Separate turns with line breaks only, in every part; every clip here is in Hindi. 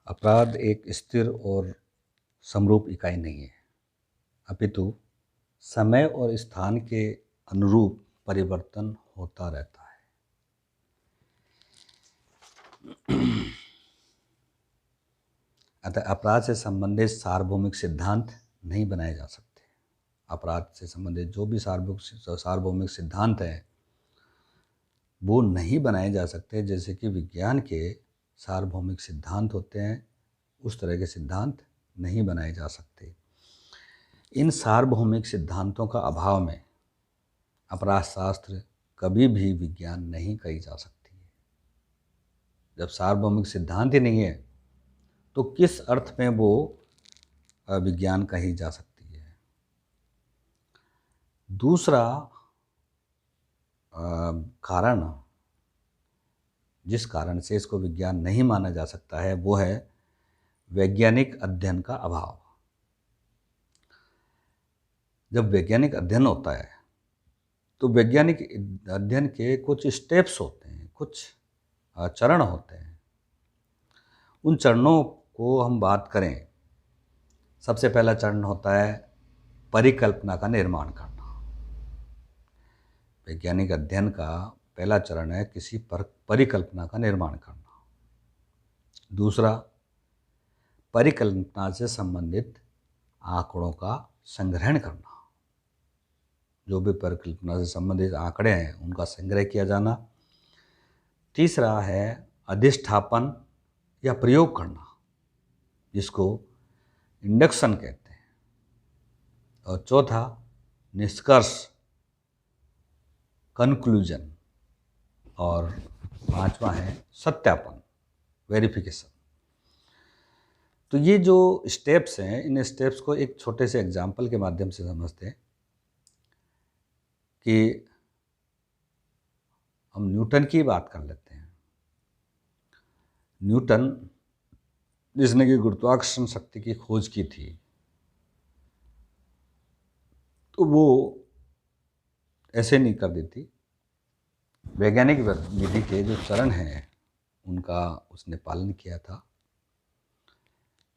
अपराध एक स्थिर और समरूप इकाई नहीं है, अपितु समय और स्थान के अनुरूप परिवर्तन होता रहता है। अतः अपराध से संबंधित सार्वभौमिक सिद्धांत नहीं बनाए जा सकते। अपराध से संबंधित जो भी सार्वभौमिक सिद्धांत हैं वो नहीं बनाए जा सकते। जैसे कि विज्ञान के सार्वभौमिक सिद्धांत होते हैं, उस तरह के सिद्धांत नहीं बनाए जा सकते। इन सार्वभौमिक सिद्धांतों का अभाव में अपराध शास्त्र कभी भी विज्ञान नहीं कही जा सकती है। जब सार्वभौमिक सिद्धांत ही नहीं है तो किस अर्थ में वो विज्ञान कही जा सकती है। दूसरा कारण जिस कारण से इसको विज्ञान नहीं माना जा सकता है वो है वैज्ञानिक अध्ययन का अभाव। जब वैज्ञानिक अध्ययन होता है तो वैज्ञानिक अध्ययन के कुछ स्टेप्स होते हैं, कुछ चरण होते हैं। उन चरणों को हम बात करें, सबसे पहला चरण होता है परिकल्पना का निर्माण करना। वैज्ञानिक अध्ययन का पहला चरण है किसी परिकल्पना का निर्माण करना। दूसरा, परिकल्पना से संबंधित आंकड़ों का संग्रहण करना। जो भी परिकल्पना से संबंधित आंकड़े हैं उनका संग्रह किया जाना। तीसरा है अधिष्ठापन या प्रयोग करना, जिसको इंडक्शन कहते हैं। और चौथा निष्कर्ष, कंक्लूजन। और पांचवा है सत्यापन, वेरिफिकेशन। तो ये जो स्टेप्स हैं, इन स्टेप्स को एक छोटे से एग्जाम्पल के माध्यम से समझते हैं कि हम न्यूटन की बात कर लेते हैं। न्यूटन जिसने कि गुरुत्वाकर्षण शक्ति की खोज की थी, तो वो ऐसे नहीं कर देती। वैज्ञानिक विधि के जो चरण हैं उनका उसने पालन किया था।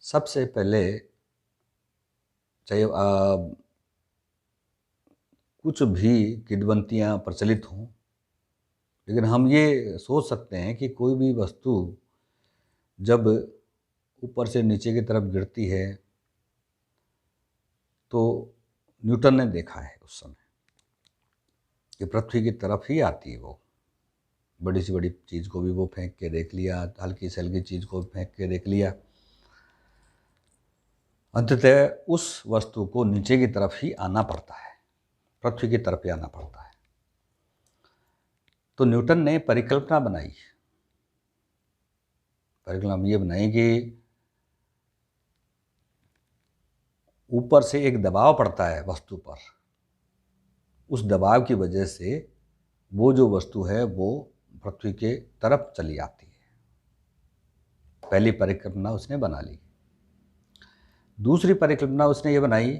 सबसे पहले चाहे कुछ भी किंवदंतियाँ प्रचलित हों, लेकिन हम ये सोच सकते हैं कि कोई भी वस्तु जब ऊपर से नीचे की तरफ गिरती है तो न्यूटन ने देखा है उस समय कि पृथ्वी की तरफ ही आती है। वो बड़ी से बड़ी चीज़ को भी वो फेंक के देख लिया, हल्की से हल्की चीज़ को फेंक के देख लिया। अंततः उस वस्तु को नीचे की तरफ ही आना पड़ता है, पृथ्वी की तरफ ही आना पड़ता है। तो न्यूटन ने परिकल्पना बनाई। परिकल्पना ये बनाई कि ऊपर से एक दबाव पड़ता है वस्तु पर, उस दबाव की वजह से वो जो वस्तु है वो पृथ्वी के तरफ चली आती है। पहली परिकल्पना उसने बना ली। दूसरी परिकल्पना उसने ये बनाई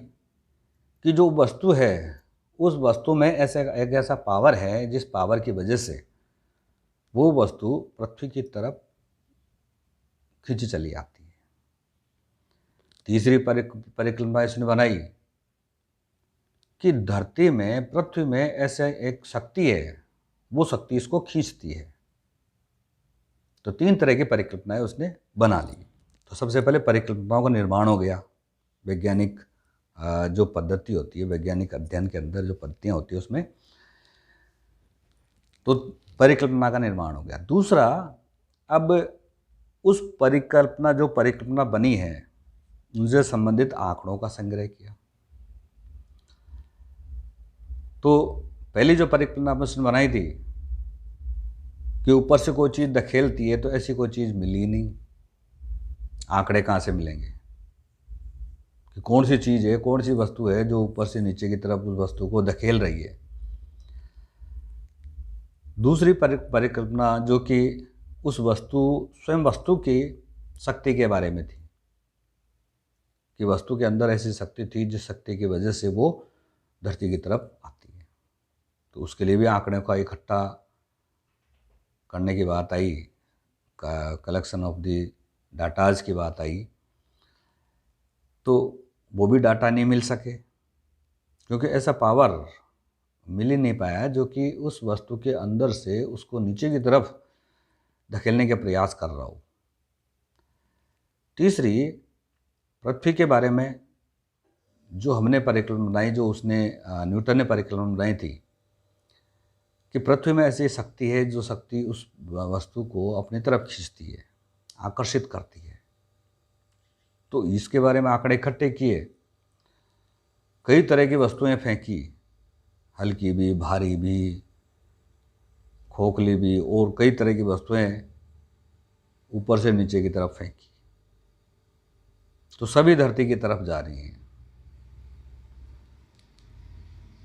कि जो वस्तु है उस वस्तु में एक ऐसा पावर है जिस पावर की वजह से वो वस्तु पृथ्वी की तरफ खींची चली आती है। तीसरी परिकल्पना इसने बनाई कि धरती में, पृथ्वी में ऐसे एक शक्ति है, वो शक्ति इसको खींचती है। तो तीन तरह की परिकल्पनाएं उसने बना ली। तो सबसे पहले परिकल्पनाओं का निर्माण हो गया। वैज्ञानिक जो पद्धति होती है, वैज्ञानिक अध्ययन के अंदर जो पद्धतियाँ होती है उसमें तो परिकल्पना का निर्माण हो गया। दूसरा, अब उस जो परिकल्पना बनी है उनसे संबंधित आंकड़ों का संग्रह किया। तो पहली जो परिकल्पना उसने बनाई थी कि ऊपर से कोई चीज़ धकेलती है, तो ऐसी कोई चीज़ मिली नहीं। आंकड़े कहाँ से मिलेंगे कि कौन सी चीज़ है, कौन सी वस्तु है जो ऊपर से नीचे की तरफ उस वस्तु को धकेल रही है। दूसरी परिकल्पना जो कि उस स्वयं वस्तु की शक्ति के बारे में थी कि वस्तु के अंदर ऐसी शक्ति थी जिस शक्ति की वजह से वो धरती की तरफ आती है। तो उसके लिए भी आंकड़ों का इकट्ठा करने की बात आई, कलेक्शन ऑफ द डाटाज की बात आई तो वो भी डाटा नहीं मिल सके, क्योंकि ऐसा पावर मिल ही नहीं पाया जो कि उस वस्तु के अंदर से उसको नीचे की तरफ धकेलने के प्रयास कर रहा हो। तीसरी, पृथ्वी के बारे में जो हमने परिकल्पना बनाई, जो उसने न्यूटन ने परिकल्पना बनाई थी कि पृथ्वी में ऐसी शक्ति है जो शक्ति उस वस्तु को अपनी तरफ खींचती है, आकर्षित करती है। तो इसके बारे में आंकड़े इकट्ठे किए, कई तरह की वस्तुएं फेंकी, हल्की भी, भारी भी, खोखली भी, और कई तरह की वस्तुएं ऊपर से नीचे की तरफ फेंकी, तो सभी धरती की तरफ जा रही हैं।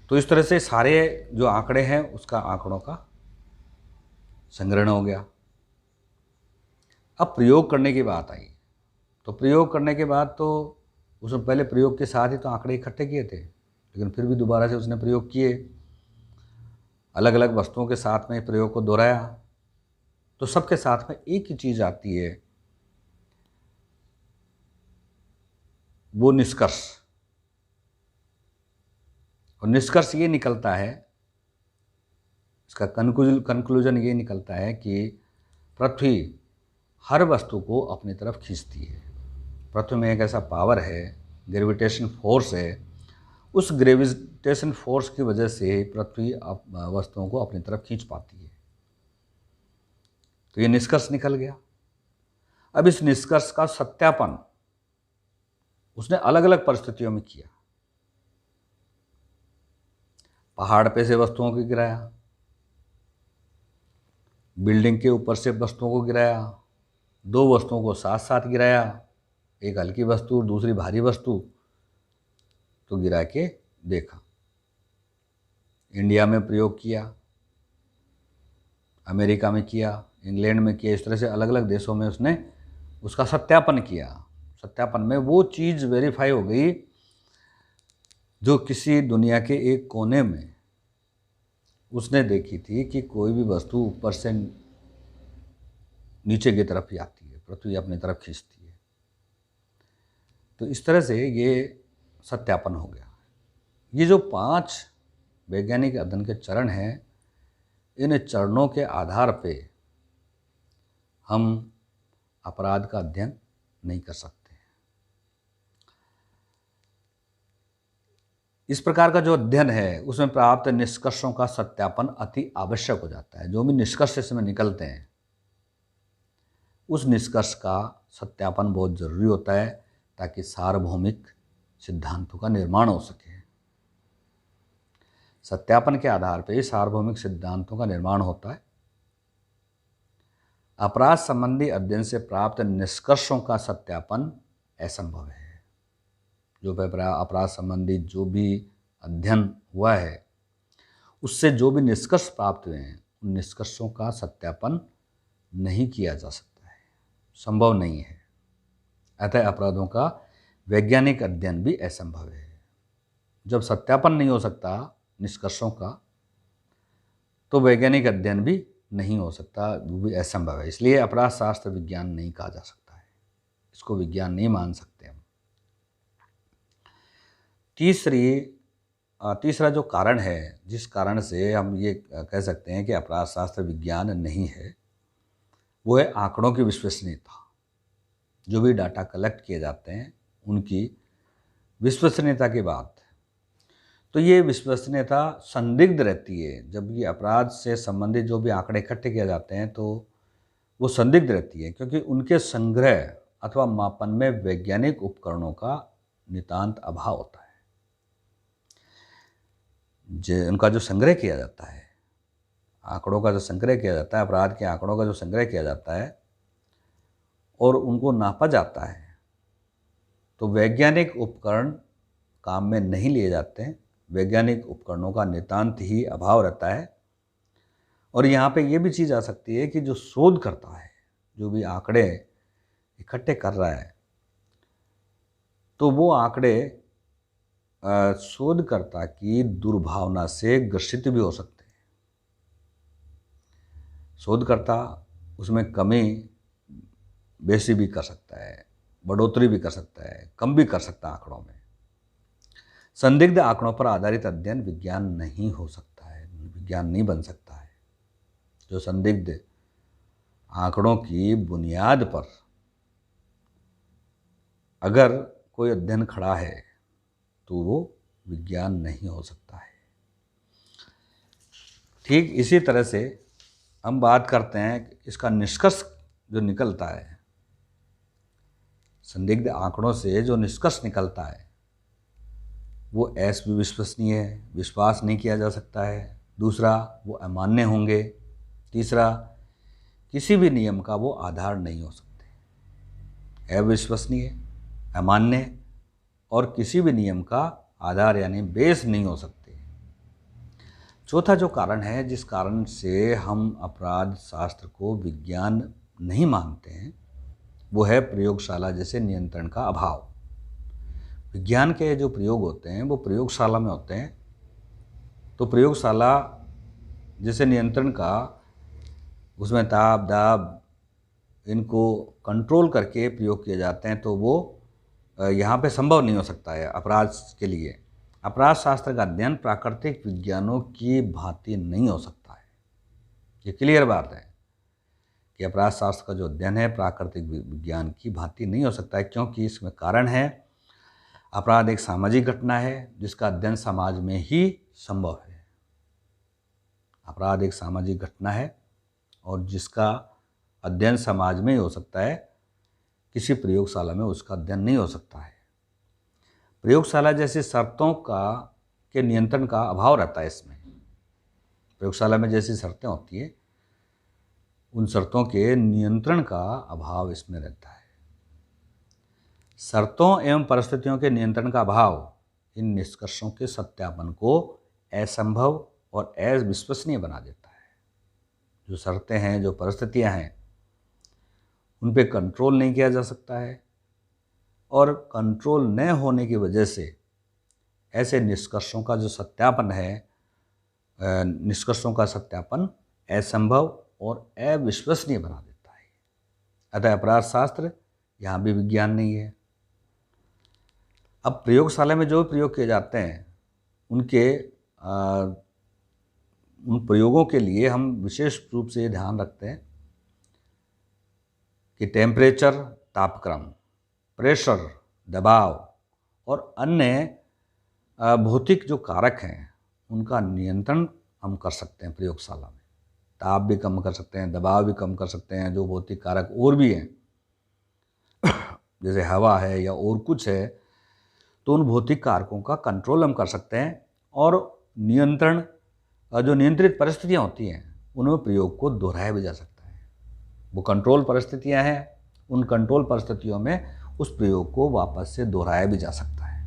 तो इस तरह से सारे जो आंकड़े हैं उसका आंकड़ों का संग्रहण हो गया। अब प्रयोग करने की बात आई, तो प्रयोग करने के बाद तो उसने पहले प्रयोग के साथ ही तो आंकड़े इकट्ठे किए थे, लेकिन फिर भी दोबारा से उसने प्रयोग किए, अलग अलग वस्तुओं के साथ में प्रयोग को दोहराया, तो सबके साथ में एक ही चीज़ आती है, वो निष्कर्ष। और निष्कर्ष ये निकलता है, इसका कंक्लूजन ये निकलता है कि पृथ्वी हर वस्तु को अपनी तरफ खींचती है। पृथ्वी में एक ऐसा पावर है, ग्रेविटेशन फोर्स है, उस ग्रेविटेशन फोर्स की वजह से पृथ्वी वस्तुओं को अपनी तरफ खींच पाती है। तो ये निष्कर्ष निकल गया। अब इस निष्कर्ष का सत्यापन उसने अलग अलग परिस्थितियों में किया। पहाड़ पे से वस्तुओं को गिराया, बिल्डिंग के ऊपर से वस्तुओं को गिराया, दो वस्तुओं को साथ साथ गिराया, एक हल्की वस्तु दूसरी भारी वस्तु, तो गिरा के देखा। इंडिया में प्रयोग किया, अमेरिका में किया, इंग्लैंड में किया, इस तरह से अलग अलग देशों में उसने उसका सत्यापन किया। सत्यापन में वो चीज़ वेरीफाई हो गई जो किसी दुनिया के एक कोने में उसने देखी थी कि कोई भी वस्तु ऊपर से नीचे की तरफ ही आती है, पृथ्वी अपनी तरफ खींचती है। तो इस तरह से ये सत्यापन हो गया। ये जो 5 वैज्ञानिक अध्ययन के चरण हैं, इन चरणों के आधार पे हम अपराध का अध्ययन नहीं कर सकते। इस प्रकार का जो अध्ययन है उसमें प्राप्त निष्कर्षों का सत्यापन अति आवश्यक हो जाता है। जो भी निष्कर्ष इसमें निकलते हैं उस निष्कर्ष का सत्यापन बहुत जरूरी होता है, ताकि सार्वभौमिक सिद्धांतों का निर्माण हो सके। सत्यापन के आधार पर ही सार्वभौमिक सिद्धांतों का निर्माण होता है। अपराध संबंधी अध्ययन से प्राप्त निष्कर्षों का सत्यापन असंभव है। जो अपराध संबंधी जो भी अध्ययन हुआ है उससे जो भी निष्कर्ष प्राप्त हुए हैं उन निष्कर्षों का सत्यापन नहीं किया जा सकता है, संभव नहीं है। अतः अपराधों का वैज्ञानिक अध्ययन भी असंभव है। जब सत्यापन नहीं हो सकता निष्कर्षों का, तो वैज्ञानिक अध्ययन भी नहीं हो सकता, वो भी असंभव है। इसलिए अपराध शास्त्र विज्ञान नहीं कहा जा सकता है, इसको विज्ञान नहीं मान सकते हम। तीसरा जो कारण है जिस कारण से हम ये कह सकते हैं कि अपराध शास्त्र विज्ञान नहीं है, वो है आंकड़ों की विश्वसनीयता। जो भी डाटा कलेक्ट किए जाते हैं उनकी विश्वसनीयता की बात। तो ये विश्वसनीयता संदिग्ध रहती है। जब ये अपराध से संबंधित जो भी आंकड़े इकट्ठे किए जाते हैं तो वो संदिग्ध रहती है, क्योंकि उनके संग्रह अथवा मापन में वैज्ञानिक उपकरणों का नितांत अभाव होता है। उनका जो संग्रह किया जाता है, आंकड़ों का जो संग्रह किया जाता है, अपराध के आंकड़ों का जो संग्रह किया जाता है और उनको नापा जाता है, तो वैज्ञानिक उपकरण काम में नहीं लिए जाते हैं। वैज्ञानिक उपकरणों का नितांत ही अभाव रहता है। और यहाँ पे ये भी चीज़ आ सकती है कि जो शोध करता है, जो भी आंकड़े इकट्ठे कर रहा है, तो वो आंकड़े शोधकर्ता की दुर्भावना से ग्रसित भी हो सकते हैं। शोधकर्ता उसमें कमी बेसी भी कर सकता है, बढ़ोतरी भी कर सकता है, कम भी कर सकता है आंकड़ों में। संदिग्ध आंकड़ों पर आधारित अध्ययन विज्ञान नहीं हो सकता है, विज्ञान नहीं बन सकता है। जो संदिग्ध आंकड़ों की बुनियाद पर अगर कोई अध्ययन खड़ा है तो वो विज्ञान नहीं हो सकता है। ठीक इसी तरह से हम बात करते हैं कि इसका निष्कर्ष जो निकलता है, संदिग्ध आंकड़ों से जो निष्कर्ष निकलता है वो अविश्वसनीय है, विश्वास नहीं किया जा सकता है। दूसरा, वो अमान्य होंगे। तीसरा, किसी भी नियम का वो आधार नहीं हो सकते। अविश्वसनीय, अमान्य और किसी भी नियम का आधार यानी बेस नहीं हो सकते। चौथा जो कारण है जिस कारण से हम अपराध शास्त्र को विज्ञान नहीं मानते हैं वो है प्रयोगशाला जैसे नियंत्रण का अभाव। विज्ञान के जो प्रयोग होते हैं वो प्रयोगशाला में होते हैं, तो प्रयोगशाला जैसे नियंत्रण का उसमें ताप दाब इनको कंट्रोल करके प्रयोग किए जाते हैं, तो वो यहाँ पे संभव नहीं हो सकता है अपराध के लिए। अपराध शास्त्र का अध्ययन प्राकृतिक विज्ञानों की भांति नहीं हो सकता है। ये क्लियर बात है कि अपराध शास्त्र का जो अध्ययन है प्राकृतिक विज्ञान की भांति नहीं हो सकता है, क्योंकि इसमें कारण है अपराध एक सामाजिक घटना है जिसका अध्ययन समाज में ही संभव है। अपराध एक सामाजिक घटना है और जिसका अध्ययन समाज में ही हो सकता है, किसी प्रयोगशाला में उसका अध्ययन नहीं हो सकता है। प्रयोगशाला जैसी शर्तों के नियंत्रण का अभाव रहता है इसमें। प्रयोगशाला में जैसी शर्तें होती हैं उन शर्तों के नियंत्रण का अभाव इसमें रहता है। शर्तों एवं परिस्थितियों के नियंत्रण का अभाव इन निष्कर्षों के सत्यापन को असंभव और अविश्वसनीय बना देता है। जो शर्तें हैं, जो परिस्थितियां हैं, उन पे कंट्रोल नहीं किया जा सकता है और कंट्रोल न होने की वजह से ऐसे निष्कर्षों का जो सत्यापन है, निष्कर्षों का सत्यापन असंभव और अविश्वसनीय बना देता है। अतः अपराध शास्त्र यहाँ भी विज्ञान नहीं है। अब प्रयोगशाला में जो प्रयोग किए जाते हैं उन प्रयोगों के लिए हम विशेष रूप से ध्यान रखते हैं कि टेम्परेचर तापक्रम, प्रेशर दबाव और अन्य भौतिक जो कारक हैं उनका नियंत्रण हम कर सकते हैं प्रयोगशाला में। ताप भी कम कर सकते हैं, दबाव भी कम कर सकते हैं। जो भौतिक कारक और भी हैं जैसे हवा है या और कुछ है, तो उन भौतिक कारकों का कंट्रोल हम कर सकते हैं और नियंत्रण जो नियंत्रित परिस्थितियां होती हैं उनमें प्रयोग को दोहराया भी जा सकता है। वो कंट्रोल परिस्थितियां हैं, उन कंट्रोल परिस्थितियों में उस प्रयोग को वापस से दोहराया भी जा सकता है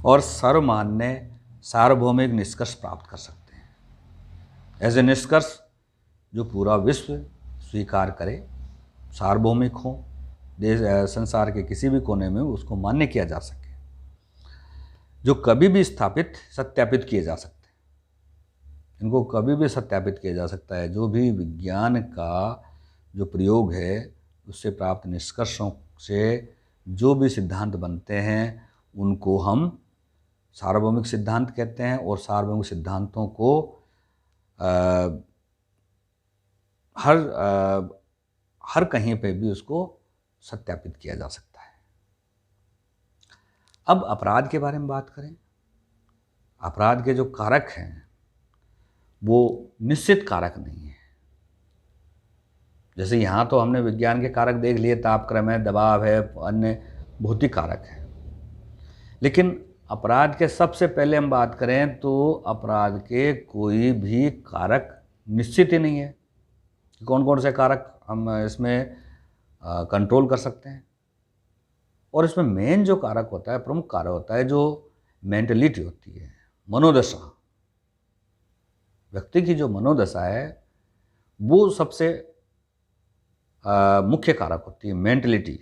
और सर्वमान्य सार्वभौमिक निष्कर्ष प्राप्त कर सकते हैं। ऐसे निष्कर्ष जो पूरा विश्व स्वीकार करे, सार्वभौमिक हो, देश संसार के किसी भी कोने में उसको मान्य किया जा सके, जो कभी भी सत्यापित किए जा सकते हैं। इनको कभी भी सत्यापित किया जा सकता है। जो भी विज्ञान का जो प्रयोग है उससे प्राप्त निष्कर्षों से जो भी सिद्धांत बनते हैं उनको हम सार्वभौमिक सिद्धांत कहते हैं और सार्वभौमिक सिद्धांतों को हर कहीं पे भी उसको सत्यापित किया जा सकता है। अब अपराध के बारे में बात करें। अपराध के जो कारक हैं वो निश्चित कारक नहीं है। जैसे यहाँ तो हमने विज्ञान के कारक देख लिए, तापक्रम है, दबाव है, अन्य भौतिक कारक है। लेकिन अपराध के सबसे पहले हम बात करें तो अपराध के कोई भी कारक निश्चित ही नहीं है। कौन कौन से कारक हम इसमें कंट्रोल कर सकते हैं। और इसमें मेन जो कारक होता है, प्रमुख कारक होता है जो मेंटलिटी होती है, मनोदशा। व्यक्ति की जो मनोदशा है वो सबसे मुख्य कारक होती है, मेंटलिटी।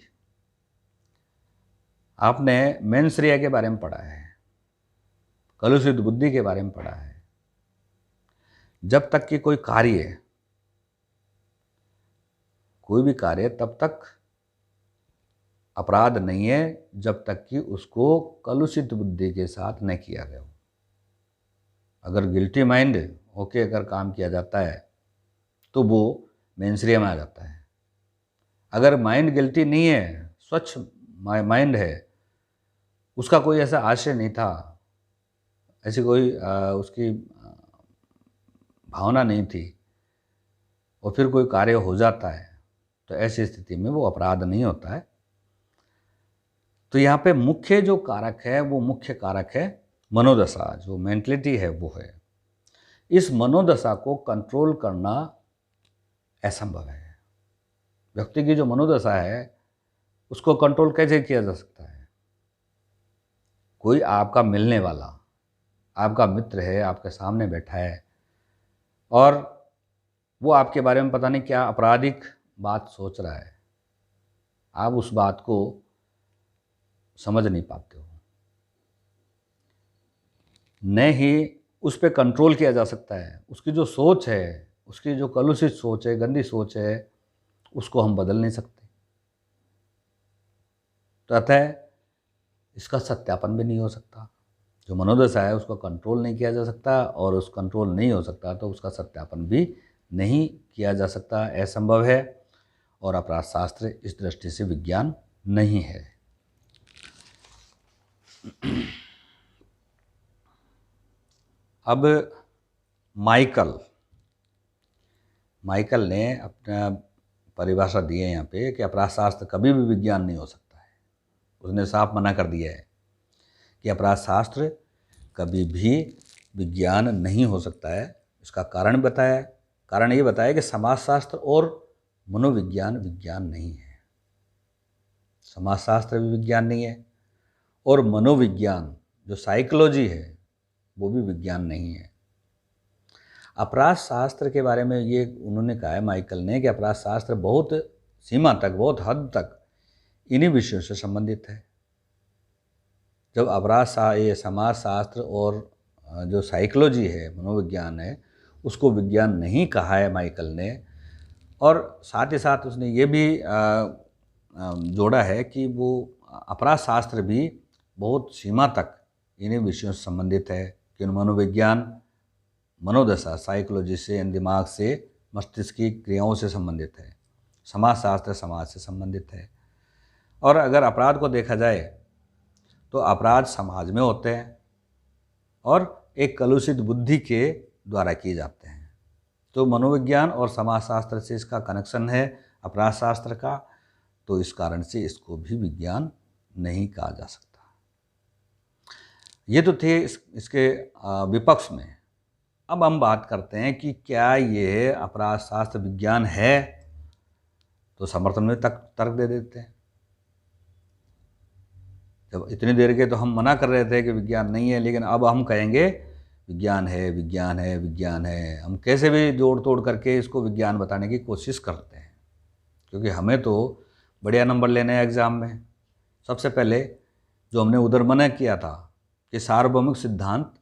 आपने मेंसरिया के बारे में पढ़ा है, कलुषित बुद्धि के बारे में पढ़ा है। जब तक कि कोई कार्य, कोई भी कार्य तब तक अपराध नहीं है जब तक कि उसको कलुषित बुद्धि के साथ न किया गया हो। अगर गिल्टी माइंड होके अगर काम किया जाता है तो वो मेनस्ट्रीम में आ जाता है। अगर माइंड गिल्टी नहीं है, स्वच्छ माइंड है, उसका कोई ऐसा आशय नहीं था, ऐसी कोई उसकी भावना नहीं थी, और फिर कोई कार्य हो जाता है, तो ऐसी स्थिति में वो अपराध नहीं होता है। तो यहाँ पे मुख्य जो कारक है वो मुख्य कारक है मनोदशा, जो मेंटलिटी है वो है। इस मनोदशा को कंट्रोल करना असंभव है। व्यक्ति की जो मनोदशा है उसको कंट्रोल कैसे किया जा सकता है? कोई आपका मिलने वाला, आपका मित्र है, आपके सामने बैठा है और वो आपके बारे में पता नहीं क्या आपराधिक बात सोच रहा है, आप उस बात को समझ नहीं पाते हो, न ही उस पर कंट्रोल किया जा सकता है। उसकी जो सोच है, उसकी जो कलुषित सोच है, गंदी सोच है, उसको हम बदल नहीं सकते। तो अतः इसका सत्यापन भी नहीं हो सकता। जो मनोदशा है उसको कंट्रोल नहीं किया जा सकता, और उस कंट्रोल नहीं हो सकता तो उसका सत्यापन भी नहीं किया जा सकता, असंभव है। और अपराध शास्त्र इस दृष्टि से विज्ञान नहीं है। अब माइकल ने अपना परिभाषा दी है यहाँ पे कि अपराध शास्त्र कभी भी विज्ञान नहीं हो सकता है। उसने साफ मना कर दिया है कि अपराध शास्त्र कभी भी विज्ञान नहीं हो सकता है। इसका कारण बताया, कारण ये बताया कि समाजशास्त्र और मनोविज्ञान विज्ञान नहीं है। समाजशास्त्र भी विज्ञान नहीं है, और मनोविज्ञान जो साइकोलॉजी है वो भी विज्ञान नहीं है। अपराध शास्त्र के बारे में ये उन्होंने कहा है, माइकल ने, कि अपराध शास्त्र बहुत सीमा तक, बहुत हद तक इन्हीं विषयों से संबंधित है। जब ये समाज शास्त्र और जो साइकोलॉजी है, मनोविज्ञान है, उसको विज्ञान नहीं कहा है माइकल ने। और साथ ही साथ उसने ये भी जोड़ा है कि वो अपराध शास्त्र भी बहुत सीमा तक इन्हीं विषयों से संबंधित है कि मनोविज्ञान मनोदशा, साइकोलॉजी से, यानी दिमाग से, मस्तिष्क की क्रियाओं से संबंधित है। समाजशास्त्र समाज से संबंधित है। और अगर अपराध को देखा जाए तो अपराध समाज में होते हैं और एक कलुषित बुद्धि के द्वारा किए जाते हैं। तो मनोविज्ञान और समाजशास्त्र से इसका कनेक्शन है अपराध शास्त्र का, तो इस कारण से इसको भी विज्ञान नहीं कहा जा सकता। ये तो थे इसके विपक्ष में। अब हम बात करते हैं कि क्या ये अपराध शास्त्र विज्ञान है, तो समर्थन में तर्क दे देते हैं। जब इतनी देर के तो हम मना कर रहे थे कि विज्ञान नहीं है, लेकिन अब हम कहेंगे विज्ञान है, विज्ञान है, विज्ञान है। हम कैसे भी जोड़ तोड़ करके इसको विज्ञान बताने की कोशिश करते हैं, क्योंकि हमें तो बढ़िया नंबर लेने हैं एग्ज़ाम में। सबसे पहले जो हमने उधर मना किया था कि सार्वभौमिक सिद्धांत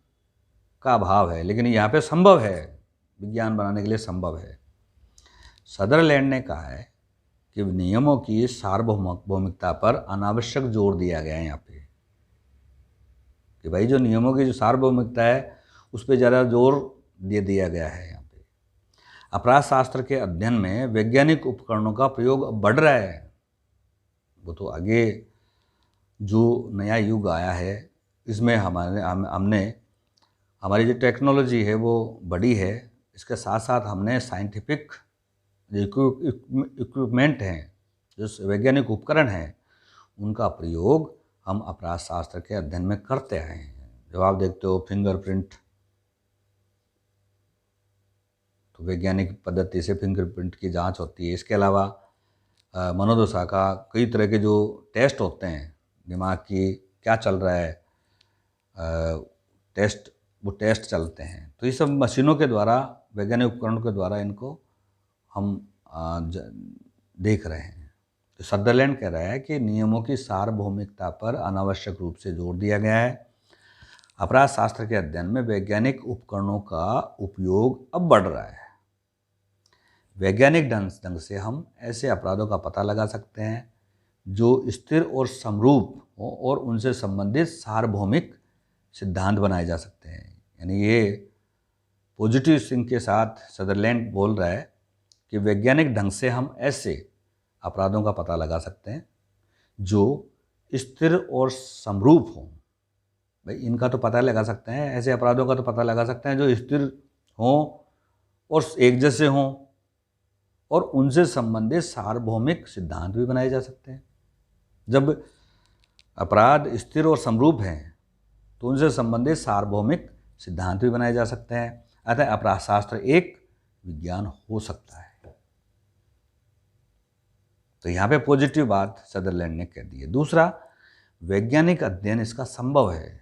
का अभाव है, लेकिन यहाँ पे संभव है, विज्ञान बनाने के लिए संभव है। सदरलैंड ने कहा है कि नियमों की सार्वभौमिकता पर अनावश्यक जोर दिया गया है यहाँ पे, कि भाई जो नियमों की जो सार्वभौमिकता है उस पर ज़्यादा जोर दे दिया गया है यहाँ पे। अपराध शास्त्र के अध्ययन में वैज्ञानिक उपकरणों का प्रयोग अब बढ़ रहा है। वो तो आगे जो नया युग आया है इसमें हमने हमारी जो टेक्नोलॉजी है वो बड़ी है, इसके साथ साथ हमने साइंटिफिक जो इक्विपमेंट हैं, जो वैज्ञानिक उपकरण हैं, उनका प्रयोग हम अपराध शास्त्र के अध्ययन में करते आए हैं। जब आप देखते हो फिंगरप्रिंट, तो वैज्ञानिक पद्धति से फिंगरप्रिंट की जांच होती है। इसके अलावा मनोदशा का कई तरह के जो टेस्ट होते हैं, दिमाग की क्या चल रहा है, वो टेस्ट चलते हैं। तो ये सब मशीनों के द्वारा, वैज्ञानिक उपकरणों के द्वारा इनको हम देख रहे हैं। तो सदरलैंड कह रहा है कि नियमों की सार्वभौमिकता पर अनावश्यक रूप से जोर दिया गया है। अपराध शास्त्र के अध्ययन में वैज्ञानिक उपकरणों का उपयोग अब बढ़ रहा है। वैज्ञानिक ढंग से हम ऐसे अपराधों का पता लगा सकते हैं जो स्थिर और समरूप हो और उनसे संबंधित सार्वभौमिक सिद्धांत बनाए जा सकते हैं। यानी ये पॉजिटिव थिंक के साथ सदरलैंड बोल रहा है कि वैज्ञानिक ढंग से हम ऐसे अपराधों का पता लगा सकते हैं जो स्थिर और समरूप हों। भाई इनका तो पता लगा सकते हैं, ऐसे अपराधों का तो पता लगा सकते हैं जो स्थिर हों और एक जैसे हों और उनसे संबंधित सार्वभौमिक सिद्धांत भी बनाए जा सकते हैं। जब अपराध स्थिर और समरूप हैं तो उनसे संबंधित सार्वभौमिक सिद्धांत भी बनाए जा सकते हैं। अतः अपराध शास्त्र एक विज्ञान हो सकता है। तो यहाँ पे पॉजिटिव बात सदरलैंड ने कह दी है। दूसरा, वैज्ञानिक अध्ययन इसका संभव है।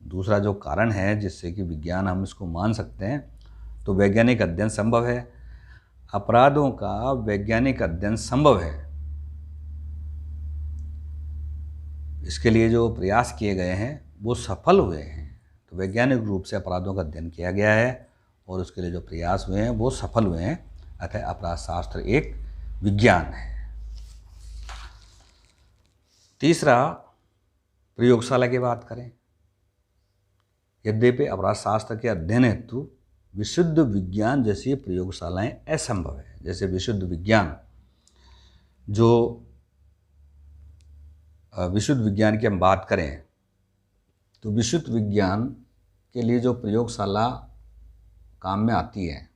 दूसरा जो कारण है जिससे कि विज्ञान हम इसको मान सकते हैं, तो वैज्ञानिक अध्ययन संभव है। अपराधों का वैज्ञानिक अध्ययन संभव है। इसके लिए जो प्रयास किए गए हैं वो सफल हुए हैं। तो वैज्ञानिक रूप से अपराधों का अध्ययन किया गया है और उसके लिए जो प्रयास हुए हैं वो सफल हुए हैं। अतः अपराध शास्त्र एक विज्ञान है। तीसरा, प्रयोगशाला की बात करें। यद्यपि अपराध शास्त्र के अध्ययन हेतु विशुद्ध विज्ञान जैसी प्रयोगशालाएं असंभव है। जैसे विशुद्ध विज्ञान, जो विशुद्ध विज्ञान की हम बात करें तो विशुद्ध विज्ञान के लिए जो प्रयोगशाला काम में आती है,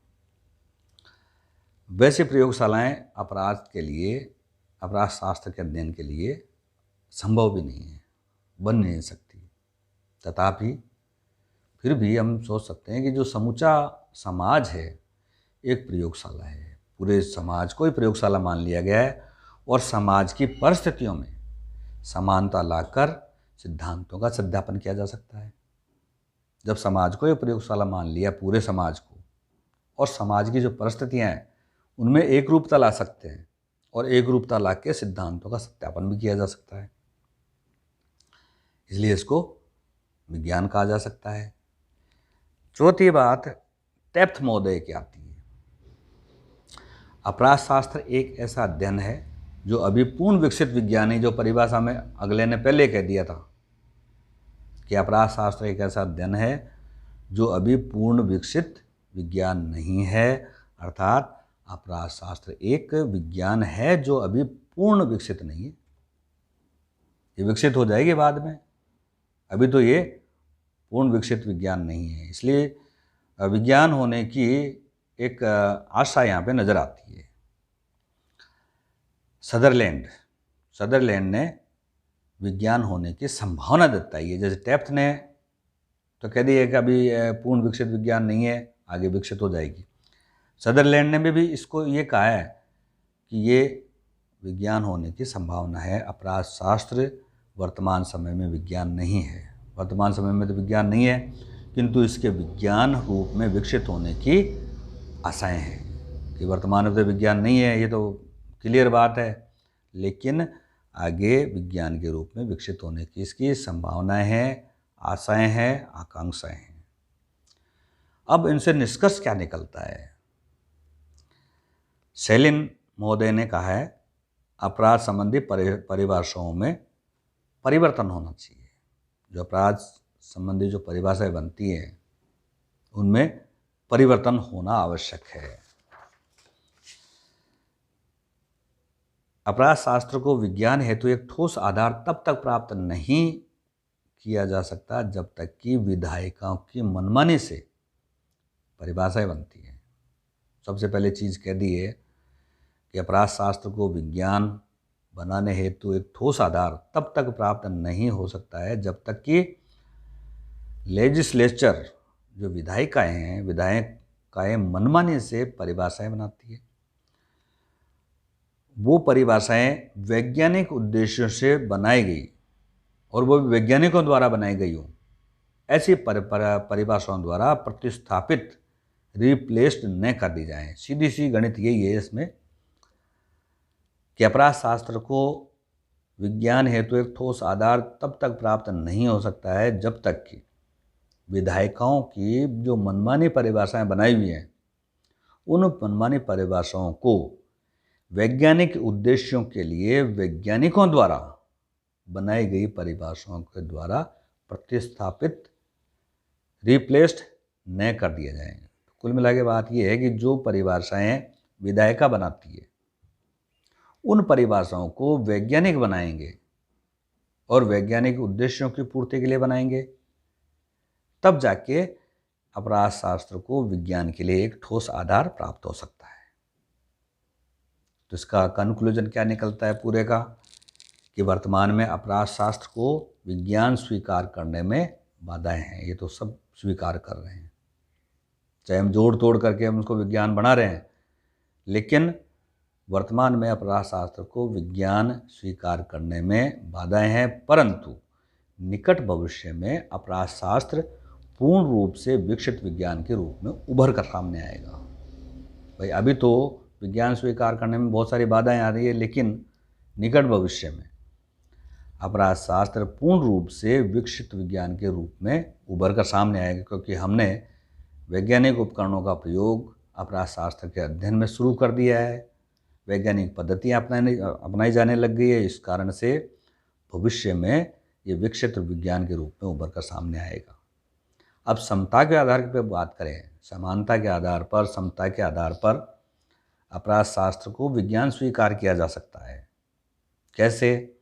वैसे प्रयोगशालाएं अपराध के लिए, अपराध शास्त्र के अध्ययन के लिए संभव भी नहीं है, बन नहीं सकती। तथापि फिर भी हम सोच सकते हैं कि जो समूचा समाज है एक प्रयोगशाला है। पूरे समाज को ही प्रयोगशाला मान लिया गया है और समाज की परिस्थितियों में समानता लाकर सिद्धांतों का सत्यापन किया जा सकता है। जब समाज को एक प्रयोगशाला मान लिया, पूरे समाज को, और समाज की जो परिस्थितियां हैं उनमें एक रूपता ला सकते हैं और एक रूपता ला के सिद्धांतों का सत्यापन भी किया जा सकता है। इसलिए इसको विज्ञान कहा जा सकता है। चौथी बात टेप्थ महोदय की आती है। अपराध शास्त्र एक ऐसा अध्ययन है जो अभी पूर्ण विकसित विज्ञान है। जो परिभाषा में अगले ने पहले कह दिया था कि अपराध शास्त्र एक ऐसा अध्ययन है जो अभी पूर्ण विकसित विज्ञान नहीं है। अर्थात अपराध शास्त्र एक विज्ञान है जो अभी पूर्ण विकसित नहीं है। ये विकसित हो जाएगी बाद में, अभी तो ये पूर्ण विकसित विज्ञान नहीं है। इसलिए विज्ञान होने की एक आशा यहाँ पे नज़र आती है। सदरलैंड ने विज्ञान होने की संभावना जताई है। जैसे टेप्थ ने तो कह दिया कि अभी पूर्ण विकसित विज्ञान नहीं है, आगे विकसित हो जाएगी। सदरलैंड ने भी इसको ये कहा है कि ये विज्ञान होने की संभावना है। अपराध शास्त्र वर्तमान समय में विज्ञान नहीं है। वर्तमान समय में तो विज्ञान नहीं है, किंतु इसके विज्ञान रूप में विकसित होने की आशाएं हैं। कि वर्तमान में तो विज्ञान नहीं है, ये तो क्लियर बात है, लेकिन आगे विज्ञान के रूप में विकसित होने की इसकी संभावनाएं हैं, आशाएं हैं, आकांक्षाएं हैं। अब इनसे निष्कर्ष क्या निकलता है? सेलिन महोदय ने कहा है अपराध संबंधी परिभाषाओं में परिवर्तन होना चाहिए। जो अपराध संबंधी जो परिभाषाएं बनती हैं उनमें परिवर्तन होना आवश्यक है। अपराध शास्त्र को विज्ञान हेतु एक ठोस आधार तब तक प्राप्त नहीं किया जा सकता जब तक कि विधायिकाओं की मनमानी से परिभाषाएं बनती हैं। सबसे पहले चीज़ कह दी है कि अपराध शास्त्र को विज्ञान बनाने हेतु एक ठोस आधार तब तक प्राप्त नहीं हो सकता है जब तक कि लेजिस्लेचर, जो विधायिकाएं हैं, विधायिकाएं मनमानी से परिभाषाएं बनाती है। वो परिभाषाएं वैज्ञानिक उद्देश्यों से बनाई गई और वो वैज्ञानिकों द्वारा बनाई गई हो, ऐसी परिभाषाओं द्वारा प्रतिस्थापित, रिप्लेस्ड न कर दी जाए। सीधी सी गणित यही है इसमें कि अपराध शास्त्र को विज्ञान हेतु एक ठोस आधार तब तक प्राप्त नहीं हो सकता है जब तक कि विधायिकाओं की जो मनमानी परिभाषाएं बनाई हुई हैं उन मनमानी परिभाषाओं को वैज्ञानिक उद्देश्यों के लिए वैज्ञानिकों द्वारा बनाई गई परिभाषाओं के द्वारा प्रतिस्थापित, रिप्लेस्ड न कर दिया जाए। कुल मिला के बात यह है कि जो परिभाषाएं विधायिका बनाती है उन परिभाषाओं को वैज्ञानिक बनाएंगे और वैज्ञानिक उद्देश्यों की पूर्ति के लिए बनाएंगे, तब जाके अपराध शास्त्र को विज्ञान के लिए एक ठोस आधार प्राप्त हो सकता है। तो इसका कंक्लूजन क्या निकलता है पूरे का, कि वर्तमान में अपराध शास्त्र को विज्ञान स्वीकार करने में बाधाएं हैं। ये तो सब स्वीकार कर रहे हैं, चाहे हम जोड़ तोड़ करके हम उसको विज्ञान बना रहे हैं, लेकिन वर्तमान में अपराध शास्त्र को विज्ञान स्वीकार करने में बाधाएं हैं। परंतु निकट भविष्य में अपराध शास्त्र पूर्ण रूप से विकसित विज्ञान के रूप में उभर कर सामने आएगा। भाई अभी तो विज्ञान स्वीकार करने में बहुत सारी बाधाएं आ रही है, लेकिन निकट भविष्य में अपराध शास्त्र पूर्ण रूप से विकसित विज्ञान के रूप में उभर कर सामने आएगा, क्योंकि हमने वैज्ञानिक उपकरणों का प्रयोग अपराध शास्त्र के अध्ययन में शुरू कर दिया है। वैज्ञानिक पद्धतियाँ अपनाई जाने लग गई है। इस कारण से भविष्य में ये विकसित विज्ञान के रूप में उभर कर सामने आएगा। अब समता के आधार पर बात करें, समानता के आधार पर, समता के आधार पर अपराध शास्त्र को विज्ञान स्वीकार किया जा सकता है। कैसे?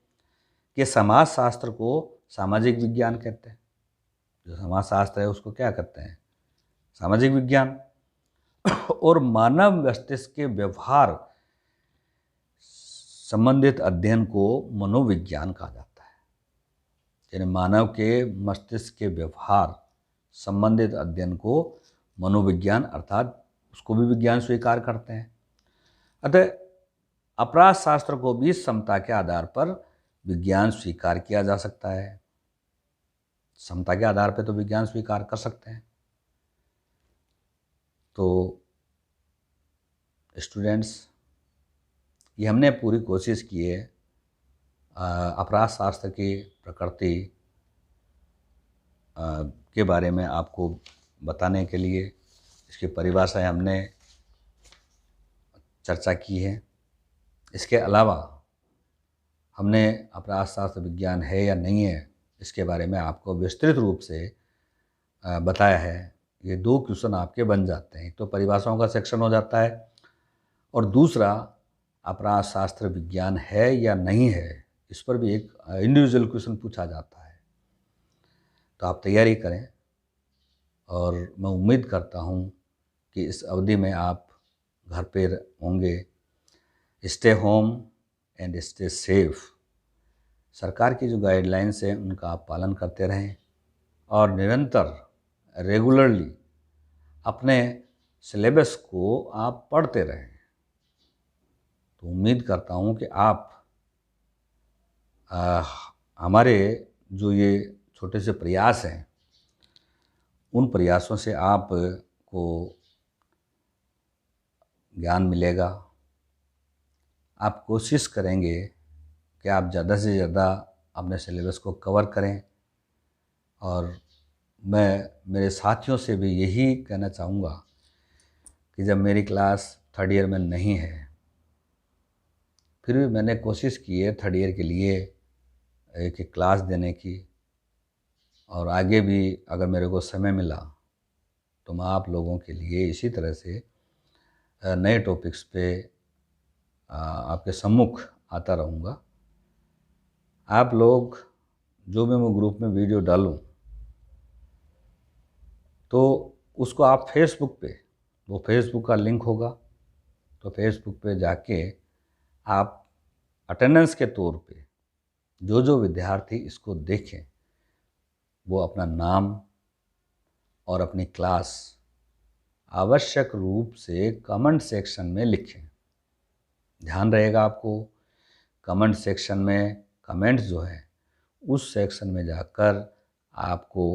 कि समाज शास्त्र को सामाजिक विज्ञान कहते हैं। जो समाज शास्त्र है उसको क्या कहते हैं? सामाजिक विज्ञान। और मानव मस्तिष्क के व्यवहार संबंधित अध्ययन को मनोविज्ञान कहा जाता है। यानी मानव के मस्तिष्क के व्यवहार संबंधित अध्ययन को मनोविज्ञान, अर्थात उसको भी विज्ञान स्वीकार करते हैं। अतः अपराध शास्त्र को भी समता के आधार पर विज्ञान स्वीकार किया जा सकता है। समता के आधार पर तो विज्ञान स्वीकार कर सकते हैं। तो स्टूडेंट्स, ये हमने पूरी कोशिश की है अपराध शास्त्र की प्रकृति के बारे में आपको बताने के लिए। इसकी परिभाषाएं हमने चर्चा की है। इसके अलावा हमने अपराध शास्त्र विज्ञान है या नहीं है, इसके बारे में आपको विस्तृत रूप से बताया है। ये 2 क्वेश्चन आपके बन जाते हैं। एक तो परिभाषाओं का सेक्शन हो जाता है, और दूसरा अपराध शास्त्र विज्ञान है या नहीं है, इस पर भी एक इंडिविजुअल क्वेश्चन पूछा जाता है। तो आप तैयारी करें, और मैं उम्मीद करता हूँ कि इस अवधि में आप घर पे होंगे। Stay home and stay safe. सरकार की जो गाइडलाइंस है उनका आप पालन करते रहें, और निरंतर रेगुलरली अपने सिलेबस को आप पढ़ते रहें। तो उम्मीद करता हूँ कि आप हमारे जो ये छोटे से प्रयास हैं, उन प्रयासों से आपको ज्ञान मिलेगा। आप कोशिश करेंगे कि आप ज़्यादा से ज़्यादा अपने सिलेबस को कवर करें, और मैं मेरे साथियों से भी यही कहना चाहूँगा कि जब मेरी क्लास 3rd ईयर में नहीं है, फिर भी मैंने कोशिश की है 3rd ईयर के लिए एक क्लास देने की, और आगे भी अगर मेरे को समय मिला तो मैं आप लोगों के लिए इसी तरह से नए टॉपिक्स पे आपके सम्मुख आता रहूँगा। आप लोग जो भी मैं ग्रुप में वीडियो डालूँ तो उसको आप फेसबुक पे, वो फेसबुक का लिंक होगा, तो फेसबुक पे जाके आप अटेंडेंस के तौर पे जो विद्यार्थी इसको देखें वो अपना नाम और अपनी क्लास आवश्यक रूप से कमेंट सेक्शन में लिखें। ध्यान रहेगा आपको, कमेंट सेक्शन में कमेंट्स जो है उस सेक्शन में जाकर आपको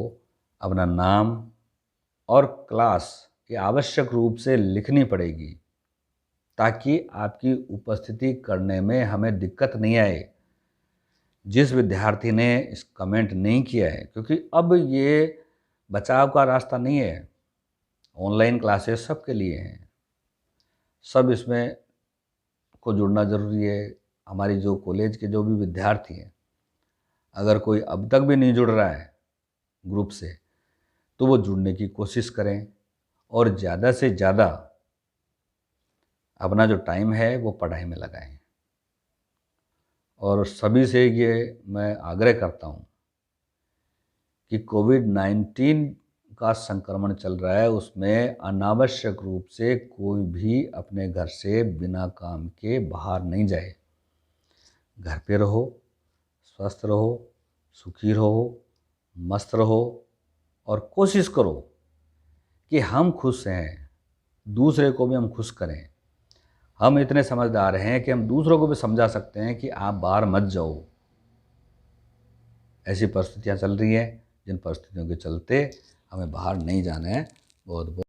अपना नाम और क्लास ये आवश्यक रूप से लिखनी पड़ेगी, ताकि आपकी उपस्थिति करने में हमें दिक्कत नहीं आए। जिस विद्यार्थी ने इस कमेंट नहीं किया है, क्योंकि अब ये बचाव का रास्ता नहीं है, ऑनलाइन क्लासेस सबके लिए हैं, सब इसमें को जुड़ना ज़रूरी है। हमारी जो कॉलेज के जो भी विद्यार्थी हैं, अगर कोई अब तक भी नहीं जुड़ रहा है ग्रुप से, तो वो जुड़ने की कोशिश करें और ज़्यादा से ज़्यादा अपना जो टाइम है वो पढ़ाई में लगाएं। और सभी से ये मैं आग्रह करता हूँ कि कोविड-19 का संक्रमण चल रहा है, उसमें अनावश्यक रूप से कोई भी अपने घर से बिना काम के बाहर नहीं जाए। घर पे रहो, स्वस्थ रहो, सुखी रहो, मस्त रहो और कोशिश करो कि हम खुश हैं, दूसरे को भी हम खुश करें। हम इतने समझदार हैं कि हम दूसरों को भी समझा सकते हैं कि आप बाहर मत जाओ। ऐसी परिस्थितियाँ चल रही हैं, जिन परिस्थितियों के चलते हमें बाहर नहीं जाना है। बहुत बहुत